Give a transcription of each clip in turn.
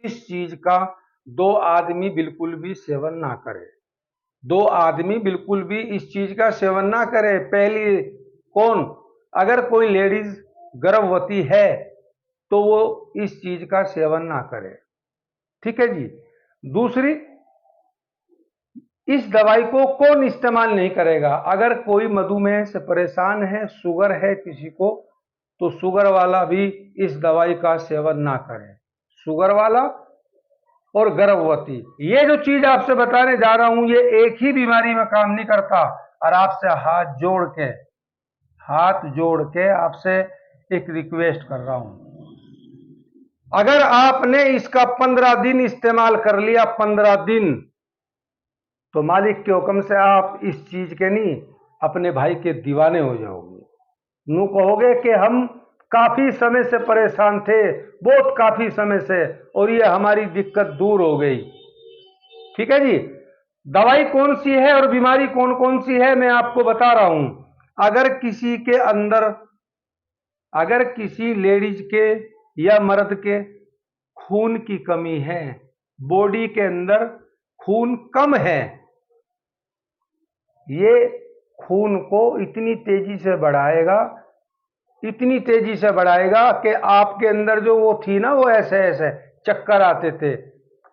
इस चीज का दो आदमी बिल्कुल भी सेवन ना करे। दो आदमी बिल्कुल भी इस चीज का सेवन ना करे। पहली कौन? अगर कोई लेडीज गर्भवती है तो वो इस चीज का सेवन ना करे। ठीक है जी। दूसरी, इस दवाई को कौन इस्तेमाल नहीं करेगा? अगर कोई मधुमेह से परेशान है, शुगर है किसी को, तो शुगर वाला भी इस दवाई का सेवन ना करे। शुगर वाला और गर्भवती, ये जो चीज आपसे बताने जा रहा हूं, ये एक ही बीमारी में काम नहीं करता। और आपसे हाथ जोड़ के आपसे एक रिक्वेस्ट कर रहा हूं, अगर आपने इसका 15 दिन इस्तेमाल कर लिया, 15 दिन, तो मालिक के हुक्म से आप इस चीज के नहीं, अपने भाई के दीवाने हो जाओगे। नू कहोगे कि हम काफी समय से परेशान थे, बहुत काफी समय से, और ये हमारी दिक्कत दूर हो गई। ठीक है जी। दवाई कौन सी है और बीमारी कौन कौन सी है, मैं आपको बता रहा हूं। अगर किसी लेडीज के या मर्द के खून की कमी है, बॉडी के अंदर खून कम है, ये खून को इतनी तेजी से बढ़ाएगा कि आपके अंदर जो वो थी ना, वो ऐसे ऐसे चक्कर आते थे,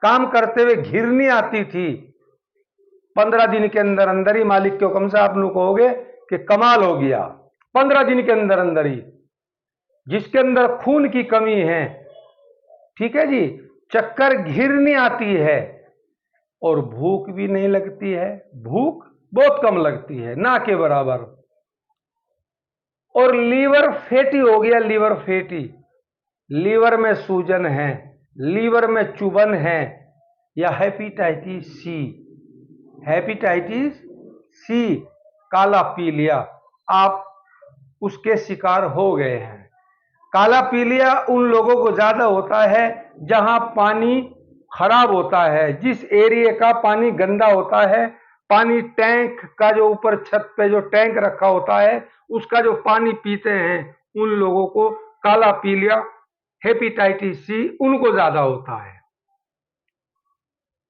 काम करते हुए घिरनी आती थी, 15 दिन के अंदर अंदर ही मालिक के हुक्म से आप लोग कहोगे कि कमाल हो गया। 15 दिन के अंदर अंदर ही जिसके अंदर खून की कमी है, ठीक है जी, चक्कर घिरनी आती है और भूख भी नहीं लगती है, भूख बहुत कम लगती है, ना के बराबर। और लीवर फैटी हो गया, लीवर में सूजन है, लीवर में चुभन है, या हेपेटाइटिस सी, काला पीलिया, आप उसके शिकार हो गए हैं। काला पीलिया उन लोगों को ज्यादा होता है जहां पानी खराब होता है, जिस एरिया का पानी गंदा होता है, पानी टैंक का जो ऊपर छत पे जो टैंक रखा होता है, उसका जो पानी पीते हैं, उन लोगों को काला पीलिया, हेपेटाइटिस सी, उनको ज्यादा होता है।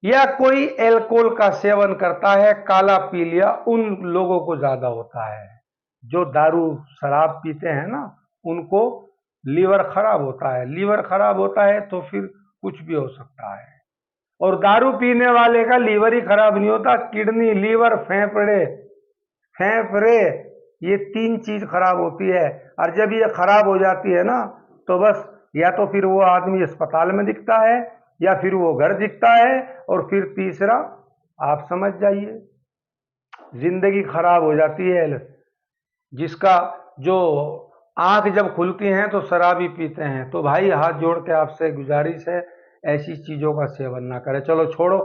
या कोई अल्कोहल का सेवन करता है, काला पीलिया उन लोगों को ज्यादा होता है। जो दारू शराब पीते हैं ना, उनको लीवर खराब होता है। लीवर खराब होता है तो फिर कुछ भी हो सकता है। और दारू पीने वाले का लीवर ही खराब नहीं होता, किडनी, लीवर, फेफड़े, ये 3 चीज खराब होती है। और जब ये खराब हो जाती है ना, तो बस या तो फिर वो आदमी अस्पताल में दिखता है, या फिर वो घर दिखता है, और फिर तीसरा आप समझ जाइए, जिंदगी खराब हो जाती है। जिसका जो आंख जब खुलती हैं तो शराबी पीते हैं। तो भाई हाथ जोड़ के आपसे गुजारिश है, ऐसी चीजों का सेवन ना करें। चलो छोड़ो।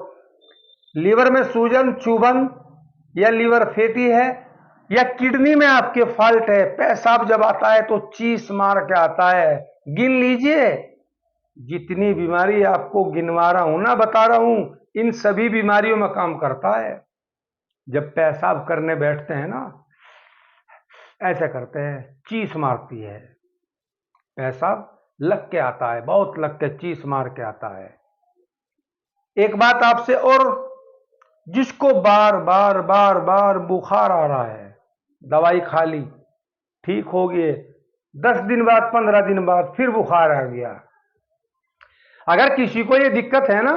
लीवर में सूजन, चुभन, या लीवर फैटी है, या किडनी में आपके फॉल्ट है, पेशाब जब आता है तो चीस मार के आता है, गिन लीजिए। जितनी बीमारी आपको गिनवा रहा हूं ना, बता रहा हूं, इन सभी बीमारियों में काम करता है। जब पेशाब करने बैठते हैं ना, ऐसे करते हैं, चीस मारती है, पेशाब लग के आता है, बहुत लग के चीस मार के आता है। एक बात आपसे और, जिसको बार बार बार बार बुखार आ रहा है, दवाई खा ली, ठीक हो गए, 10 दिन बाद, 15 दिन बाद फिर बुखार आ गया। अगर किसी को ये दिक्कत है ना,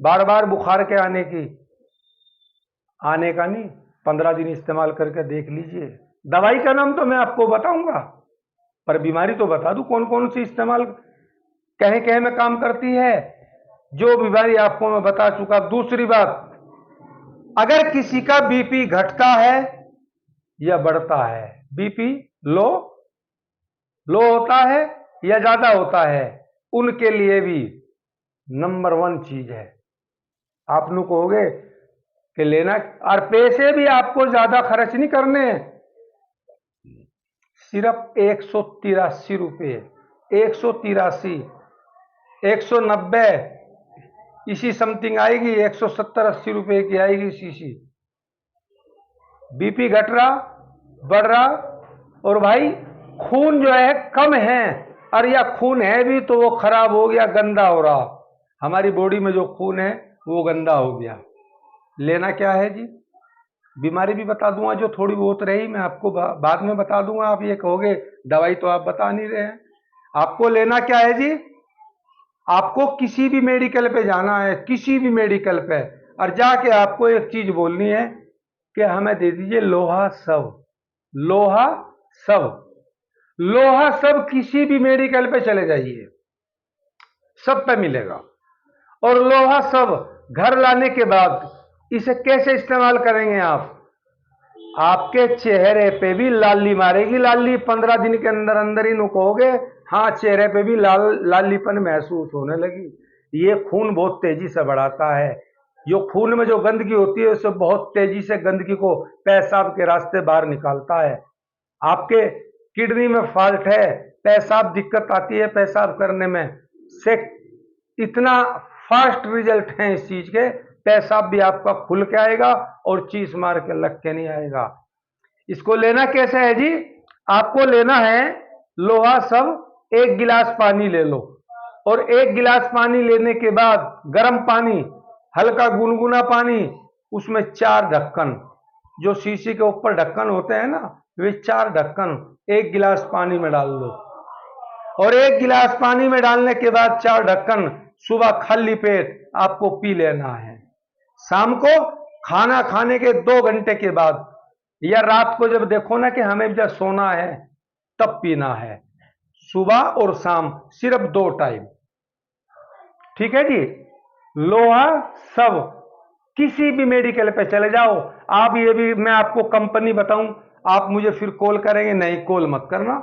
बार बार बुखार के आने का नहीं, 15 दिन इस्तेमाल करके देख लीजिए। दवाई का नाम तो मैं आपको बताऊंगा, पर बीमारी तो बता दूं कौन कौन सी इस्तेमाल कहे कहे में काम करती है। जो बीमारी आपको मैं बता चुका। दूसरी बात, अगर किसी का बीपी घटता है या बढ़ता है, बीपी लो होता है या ज्यादा होता है, उनके लिए भी नंबर 1 चीज है। आप लोग कहोगे कि लेना, और पैसे भी आपको ज्यादा खर्च नहीं करने, सिर्फ 183 रुपये, 183, 190, इसी समथिंग आएगी, 170-80 रुपए की आएगी शीशी। बीपी घट रहा, बढ़ रहा, और भाई खून जो है कम है, और या खून है भी तो वो खराब हो गया, गंदा हो रहा, हमारी बॉडी में जो खून है वो गंदा हो गया। लेना क्या है जी? बीमारी भी बता दूंगा जो थोड़ी बहुत रही, मैं आपको बाद में बता दूंगा। आप ये कहोगे दवाई तो आप बता नहीं रहे हैं। आपको लेना क्या है जी? आपको किसी भी मेडिकल पे जाना है, किसी भी मेडिकल पे, और जाके आपको एक चीज बोलनी है कि हमें दे दीजिए लोहा सब। लोहा सब, लोहा सब किसी भी मेडिकल पे चले जाइए, सब पे मिलेगा। और लोहा सब घर लाने के बाद इसे कैसे इस्तेमाल करेंगे आप? आपके चेहरे पे भी लाली मारेगी, लाली 15 दिन के अंदर अंदर ही नुकोगे, हाँ चेहरे पे भी लालीपन महसूस होने लगी। ये खून बहुत तेजी से बढ़ाता है। जो खून में जो गंदगी होती है उसे बहुत तेजी से गंदगी को पेशाब के रास्ते बाहर निकालता है। आपके किडनी में फॉल्ट है, पेशाब दिक्कत आती है पेशाब करने में, से इतना फास्ट रिजल्ट है इस चीज के, पेशाब भी आपका खुल के आएगा और चीस मार के लग के नहीं आएगा। इसको लेना कैसे है जी? आपको लेना है लोहा सब, 1 गिलास पानी ले लो, और 1 गिलास पानी लेने के बाद गर्म पानी, हल्का गुनगुना पानी, उसमें 4 ढक्कन, जो शीशी के ऊपर ढक्कन होते हैं ना, वे 4 ढक्कन 1 गिलास पानी में डाल दो। और 1 गिलास पानी में डालने के बाद 4 ढक्कन सुबह खाली पेट आपको पी लेना है। शाम को खाना खाने के 2 घंटे के बाद, या रात को जब देखो ना कि हमें जब सोना है तब पीना है। सुबह और शाम सिर्फ 2 टाइम, ठीक है जी। लोहा सब, किसी भी मेडिकल पे चले जाओ आप। ये भी मैं आपको कंपनी बताऊं, आप मुझे फिर कॉल करेंगे, नहीं कॉल मत करना।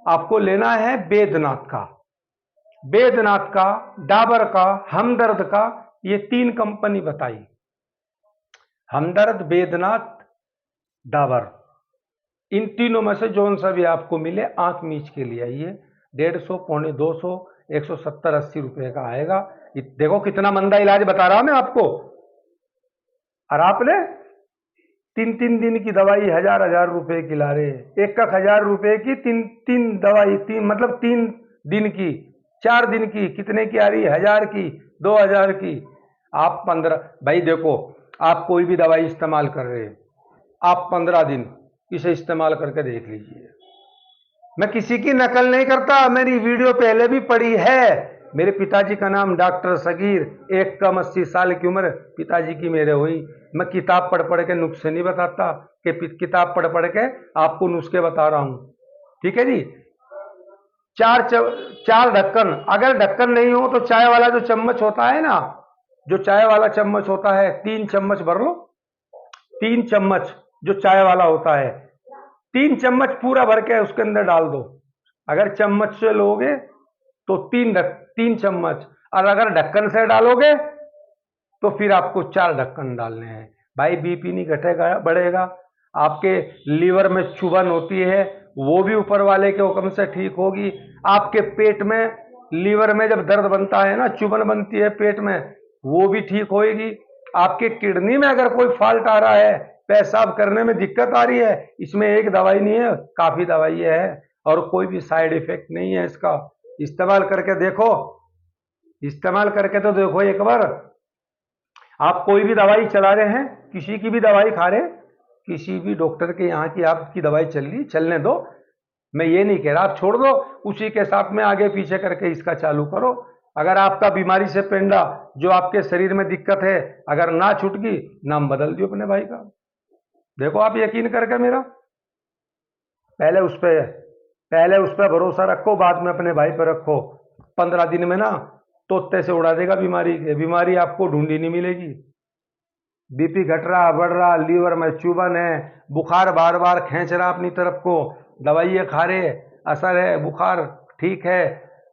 आपको लेना है बैद्यनाथ का, बैद्यनाथ का, डाबर का, हमदर्द का, ये 3 कंपनी बताई। हमदर्द, बैद्यनाथ, डाबर, इन तीनों में से जोन सा भी आपको मिले आंख मीच के लिए आइए। 150, पौने 200, 170-80 रुपए का आएगा। देखो कितना मंदा इलाज बता रहा मैं आपको। और आपने 3-3 दिन की दवाई 1000-1000 रुपए की ला रहे, 1000 रुपए की 3 दवाई, 3 मतलब 3 दिन की, 4 दिन की, कितने की आ रही है? 1000 की, 2000 की। आप 15, भाई देखो, आप कोई भी दवाई इस्तेमाल कर रहे हैं, आप 15 दिन इसे इस्तेमाल करके देख लीजिए। मैं किसी की नकल नहीं करता, मेरी वीडियो पहले भी पड़ी है। मेरे पिताजी का नाम डॉक्टर सगीर, एक कम 80 साल की उम्र पिताजी की मेरे हुई। मैं किताब पढ़ पढ़ के नुस्खे नहीं बताता कि किताब पढ़ पढ़ के आपको नुस्खे बता रहा हूं, ठीक है जी। 4 ढक्कन, अगर ढक्कन नहीं हो तो चाय वाला जो चम्मच होता है ना, जो चाय वाला चम्मच होता है, 3 चम्मच भर लो। 3 चम्मच जो चाय वाला होता है, 3 चम्मच पूरा भर के उसके अंदर डाल दो। अगर चम्मच से लोगे तो 3 चम्मच, और अगर ढक्कन से डालोगे तो फिर आपको 4 ढक्कन डालने हैं। भाई बीपी नहीं घटेगा, बढ़ेगा। आपके लीवर में चुभन होती है वो भी ऊपर वाले के हुक्म से ठीक होगी। आपके पेट में, लीवर में जब दर्द बनता है ना, चुभन बनती है पेट में, वो भी ठीक होगी। आपके किडनी में अगर कोई फॉल्ट आ रहा है, पेशाब करने में दिक्कत आ रही है, इसमें एक दवाई नहीं है, काफी दवाई है, और कोई भी साइड इफेक्ट नहीं है इसका। इस्तेमाल करके देखो, इस्तेमाल करके तो देखो एक बार। आप कोई भी दवाई चला रहे हैं, किसी की भी दवाई खा रहे, किसी भी डॉक्टर के यहाँ की आपकी दवाई चल रही, चलने दो। मैं ये नहीं कह रहा आप छोड़ दो, उसी के साथ में आगे पीछे करके इसका चालू करो। अगर आपका बीमारी से पेंडा, जो आपके शरीर में दिक्कत है, अगर ना छूटगी, नाम बदल दियो अपने भाई का। देखो आप यकीन करके मेरा, पहले उस पर भरोसा रखो, बाद में अपने भाई पर रखो। 15 दिन में ना तोते से उड़ा देगा बीमारी आपको ढूंढी नहीं मिलेगी। बीपी घट रहा, बढ़ रहा, लीवर में चुभन है, बुखार बार बार खींच रहा अपनी तरफ को, दवाइयाँ खा रहे, असर है, बुखार ठीक है,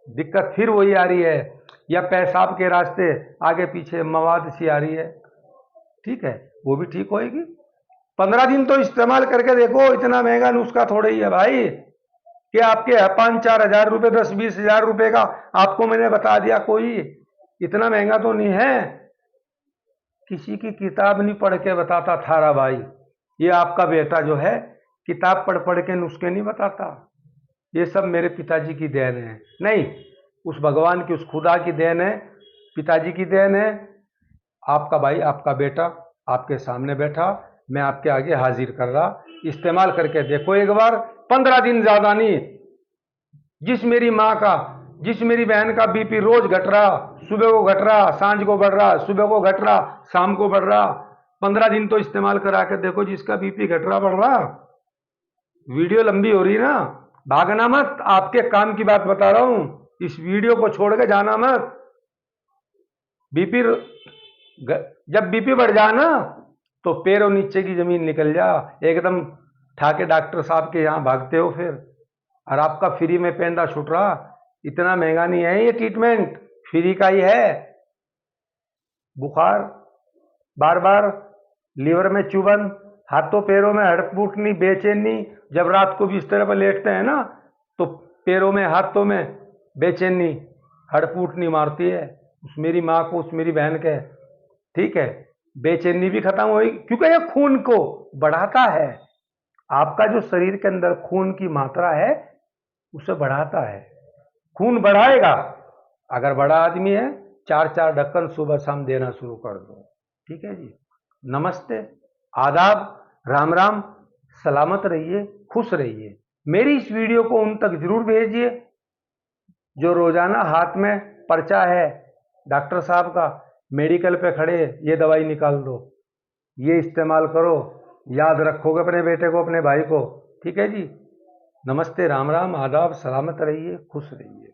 दिक्कत फिर वही आ रही है, या पेशाब के रास्ते आगे पीछे मवाद सी आ रही है, ठीक है, वो भी ठीक होएगी। 15 दिन तो इस्तेमाल करके देखो। इतना महंगा नुस्खा थोड़ा ही है भाई कि आपके 5-4 हजार रुपये, 10-20 हजार रुपये का आपको मैंने बता दिया, कोई इतना महंगा तो नहीं है। किसी की किताब नहीं पढ़ के बताता थारा भाई। ये आपका बेटा जो है किताब पढ़ पढ़ के नुस्खे नहीं बताता, ये सब मेरे पिताजी की देन है, नहीं, उस भगवान की, उस खुदा की देन है पिताजी की देन है। आपका भाई, आपका बेटा आपके सामने बैठा, मैं आपके आगे हाजिर कर रहा, इस्तेमाल करके देखो एक बार। 15 दिन ज्यादा नहीं। जिस मेरी माँ का, जिस मेरी बहन का बीपी रोज घट रहा, सुबह को घट रहा, सांझ को बढ़ रहा, सुबह को घट रहा, शाम को बढ़ रहा, 15 दिन तो इस्तेमाल करा के देखो, जिसका बीपी घट रहा बढ़ रहा। वीडियो लंबी हो रही ना, भागना मत, आपके काम की बात बता रहा हूं। इस वीडियो को छोड़ के जाना मत। बीपी, जब बीपी बढ़ जाए ना, तो पैरों नीचे की जमीन निकल जा, एकदम ठाके डॉक्टर साहब के यहां भागते हो फिर। और आपका फ्री में पेंडा छूट रहा, इतना महंगा नहीं है ये ट्रीटमेंट, फ्री का ही है। बुखार, बार बार लीवर में चुभन, हाथों पैरों में हड़कपूटनी, बेचैनी, जब रात को बिस्तर पर लेटते हैं ना, तो पैरों में हाथों में बेचैनी, हड़कपूटनी मारती है। उस मेरी माँ को, उस मेरी बहन के, ठीक है, बेचैनी भी खत्म हुई, क्योंकि यह खून को बढ़ाता है। आपका जो शरीर के अंदर खून की मात्रा है उसे बढ़ाता है। खून बढ़ाएगा। अगर बड़ा आदमी है, 4-4 ढक्कन सुबह शाम देना शुरू कर दो। ठीक है जी। नमस्ते, आदाब, राम राम, सलामत रहिए, खुश रहिए। मेरी इस वीडियो को उन तक जरूर भेजिए जो रोजाना हाथ में पर्चा है डॉक्टर साहब का, मेडिकल पे खड़े, ये दवाई निकाल दो, ये इस्तेमाल करो, याद रखोगे अपने बेटे को, अपने भाई को। ठीक है जी। नमस्ते, राम राम, आदाब, सलामत रहिए, खुश रहिए।